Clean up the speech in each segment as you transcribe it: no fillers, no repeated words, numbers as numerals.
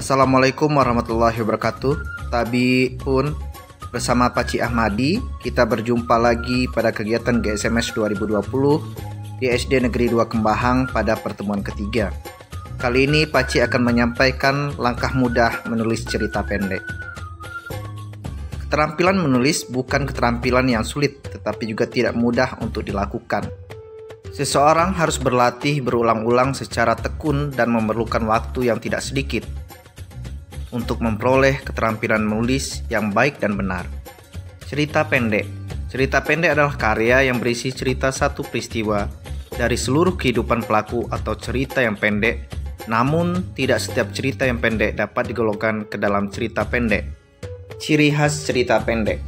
Assalamualaikum warahmatullahi wabarakatuh. Tabi pun bersama Paci Ahmadi, kita berjumpa lagi pada kegiatan GSMS 2020 di SD Negeri 2 Kembahang pada pertemuan ketiga. Kali ini Paci akan menyampaikan langkah mudah menulis cerita pendek. Keterampilan menulis bukan keterampilan yang sulit, tetapi juga tidak mudah untuk dilakukan. Seseorang harus berlatih berulang-ulang secara tekun dan memerlukan waktu yang tidak sedikit untuk memperoleh keterampilan menulis yang baik dan benar. Cerita pendek. Cerita pendek adalah karya yang berisi cerita satu peristiwa dari seluruh kehidupan pelaku atau cerita yang pendek, namun tidak setiap cerita yang pendek dapat digolongkan ke dalam cerita pendek. Ciri khas cerita pendek.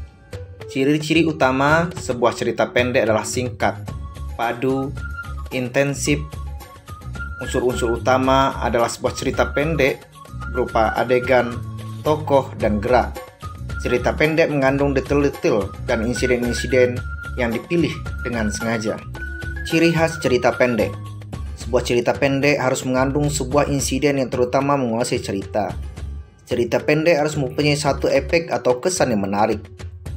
Ciri-ciri utama sebuah cerita pendek adalah singkat, padu, intensif. Unsur-unsur utama adalah sebuah cerita pendek berupa adegan, tokoh, dan gerak. Cerita pendek mengandung detail-detail dan insiden-insiden yang dipilih dengan sengaja. Ciri khas cerita pendek. Sebuah cerita pendek harus mengandung sebuah insiden yang terutama menguasai cerita. Cerita pendek harus mempunyai satu efek atau kesan yang menarik.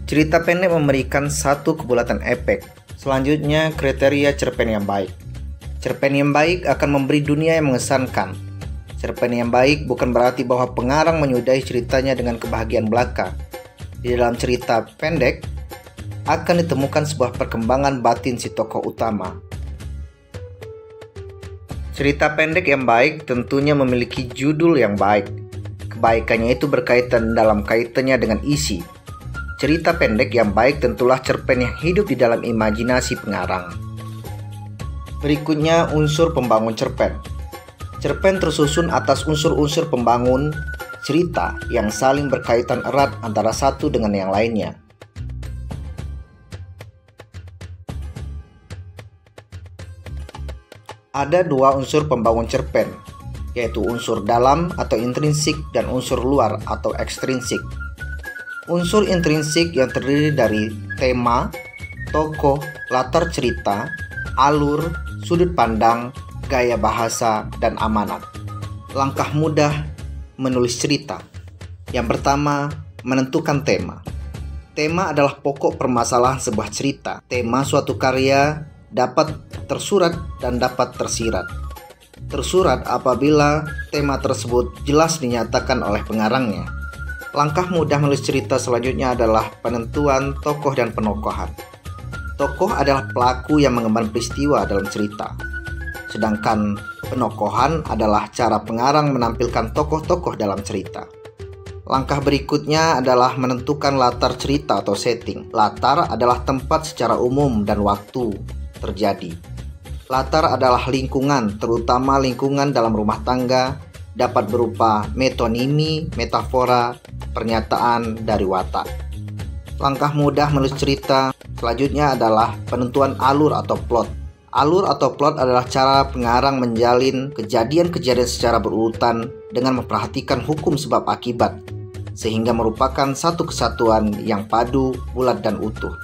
Cerita pendek memberikan satu kebulatan efek. Selanjutnya, kriteria cerpen yang baik. Cerpen yang baik akan memberi dunia yang mengesankan. Cerpen yang baik bukan berarti bahwa pengarang menyudahi ceritanya dengan kebahagiaan belaka. Di dalam cerita pendek akan ditemukan sebuah perkembangan batin si tokoh utama. Cerita pendek yang baik tentunya memiliki judul yang baik. Kebaikannya itu berkaitan dalam kaitannya dengan isi. Cerita pendek yang baik tentulah cerpen yang hidup di dalam imajinasi pengarang. Berikutnya, unsur pembangun cerpen. Cerpen tersusun atas unsur-unsur pembangun cerita yang saling berkaitan erat antara satu dengan yang lainnya. Ada dua unsur pembangun cerpen, yaitu unsur dalam atau intrinsik dan unsur luar atau ekstrinsik. Unsur intrinsik yang terdiri dari tema, tokoh, latar cerita, alur, sudut pandang, gaya bahasa, dan amanat. Langkah mudah menulis cerita. Yang pertama, menentukan tema. Tema adalah pokok permasalahan sebuah cerita. Tema suatu karya dapat tersurat dan dapat tersirat. Tersurat apabila tema tersebut jelas dinyatakan oleh pengarangnya. Langkah mudah menulis cerita selanjutnya adalah penentuan tokoh dan penokohan. Tokoh adalah pelaku yang mengemban peristiwa dalam cerita. Sedangkan penokohan adalah cara pengarang menampilkan tokoh-tokoh dalam cerita. Langkah berikutnya adalah menentukan latar cerita atau setting. Latar adalah tempat secara umum dan waktu terjadi. Latar adalah lingkungan, terutama lingkungan dalam rumah tangga, dapat berupa metonimi, metafora, pernyataan dari watak. Langkah mudah menulis cerita selanjutnya adalah penentuan alur atau plot. Alur atau plot adalah cara pengarang menjalin kejadian-kejadian secara berurutan dengan memperhatikan hukum sebab akibat, sehingga merupakan satu kesatuan yang padu, bulat, dan utuh.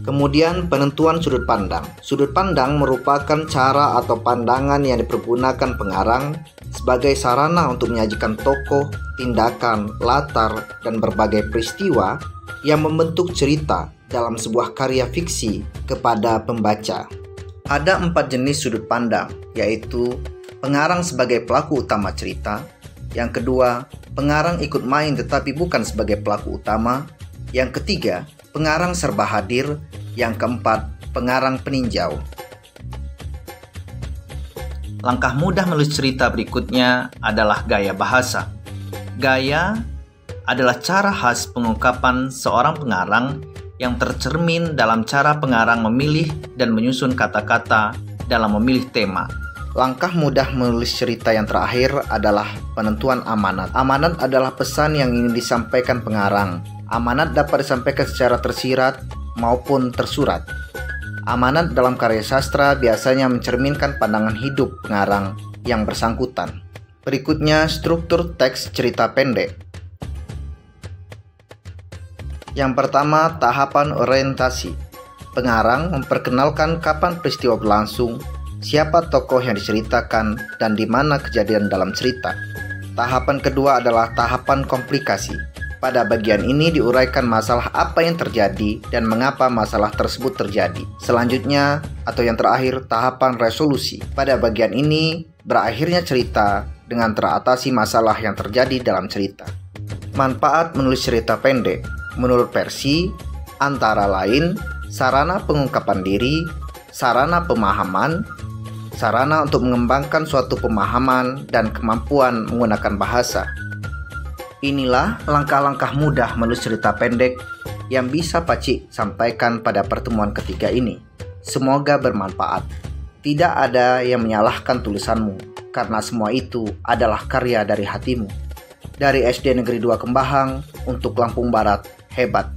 Kemudian penentuan sudut pandang. Sudut pandang merupakan cara atau pandangan yang dipergunakan pengarang sebagai sarana untuk menyajikan tokoh, tindakan, latar, dan berbagai peristiwa yang membentuk cerita dalam sebuah karya fiksi kepada pembaca. Ada 4 jenis sudut pandang, yaitu pengarang sebagai pelaku utama cerita. Yang kedua, pengarang ikut main tetapi bukan sebagai pelaku utama. Yang ketiga, pengarang serba hadir. Yang keempat, pengarang peninjau. Langkah mudah menulis cerita berikutnya adalah gaya bahasa. Gaya adalah cara khas pengungkapan seorang pengarang yang tercermin dalam cara pengarang memilih dan menyusun kata-kata dalam memilih tema. Langkah mudah menulis cerita yang terakhir adalah penentuan amanat. Amanat adalah pesan yang ingin disampaikan pengarang. Amanat dapat disampaikan secara tersirat maupun tersurat. Amanat dalam karya sastra biasanya mencerminkan pandangan hidup pengarang yang bersangkutan. Berikutnya, struktur teks cerita pendek. Yang pertama, tahapan orientasi. Pengarang memperkenalkan kapan peristiwa berlangsung, siapa tokoh yang diceritakan, dan di mana kejadian dalam cerita. Tahapan kedua adalah tahapan komplikasi. Pada bagian ini diuraikan masalah apa yang terjadi dan mengapa masalah tersebut terjadi. Selanjutnya, atau yang terakhir, tahapan resolusi. Pada bagian ini, berakhirnya cerita dengan teratasi masalah yang terjadi dalam cerita. Manfaat menulis cerita pendek menurut Percy antara lain sarana pengungkapan diri, sarana pemahaman, sarana untuk mengembangkan suatu pemahaman dan kemampuan menggunakan bahasa. Inilah langkah-langkah mudah menulis cerita pendek yang bisa Pacik sampaikan pada pertemuan ketiga ini. Semoga bermanfaat. Tidak ada yang menyalahkan tulisanmu, karena semua itu adalah karya dari hatimu. Dari SD Negeri 2 Kembahang untuk Lampung Barat, hebat.